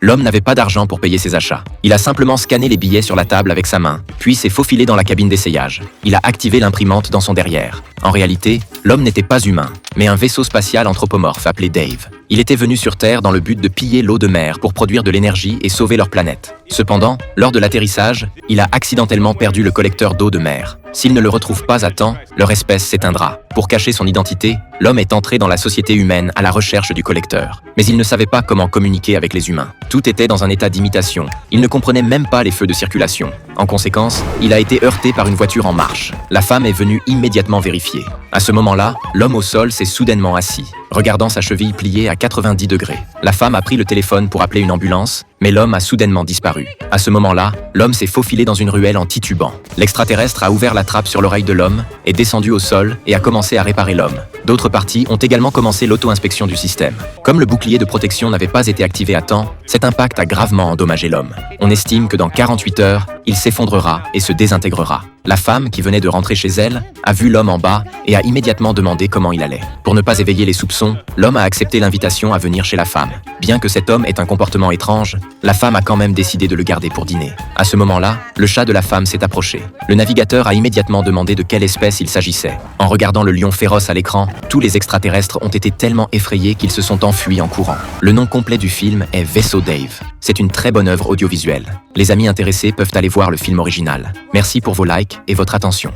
l'homme n'avait pas d'argent pour payer ses achats. Il a simplement scanné les billets sur la table avec sa main, puis s'est faufilé dans la cabine d'essayage. Il a activé l'imprimante dans son derrière. En réalité, l'homme n'était pas humain, mais un vaisseau spatial anthropomorphe appelé Dave. Il était venu sur Terre dans le but de piller l'eau de mer pour produire de l'énergie et sauver leur planète. Cependant, lors de l'atterrissage, il a accidentellement perdu le collecteur d'eau de mer. S'il ne le retrouve pas à temps, leur espèce s'éteindra. Pour cacher son identité, l'homme est entré dans la société humaine à la recherche du collecteur. Mais il ne savait pas comment communiquer avec les humains. Tout était dans un état d'imitation. Il ne comprenait même pas les feux de circulation. En conséquence, il a été heurté par une voiture en marche. La femme est venue immédiatement vérifier. À ce moment-là, l'homme au sol s'est soudainement assis, regardant sa cheville pliée à 90 degrés. La femme a pris le téléphone pour appeler une ambulance, mais l'homme a soudainement disparu. À ce moment-là, l'homme s'est faufilé dans une ruelle en titubant. L'extraterrestre a ouvert la trappe sur l'oreille de l'homme, est descendu au sol et a commencé à réparer l'homme. D'autres parties ont également commencé l'auto-inspection du système. Comme le bouclier de protection n'avait pas été activé à temps, cet impact a gravement endommagé l'homme. On estime que dans 48 heures, il s'effondrera et se désintégrera. La femme, qui venait de rentrer chez elle, a vu l'homme en bas et a immédiatement demandé comment il allait. Pour ne pas éveiller les soupçons, l'homme a accepté l'invitation à venir chez la femme. Bien que cet homme ait un comportement étrange, la femme a quand même décidé de le garder pour dîner. À ce moment-là, le chat de la femme s'est approché. Le navigateur a immédiatement demandé de quelle espèce il s'agissait. En regardant le lion féroce à l'écran, tous les extraterrestres ont été tellement effrayés qu'ils se sont enfuis en courant. Le nom complet du film est Vaisseau Dave. C'est une très bonne œuvre audiovisuelle. Les amis intéressés peuvent aller voir le film original. Merci pour vos likes et votre attention.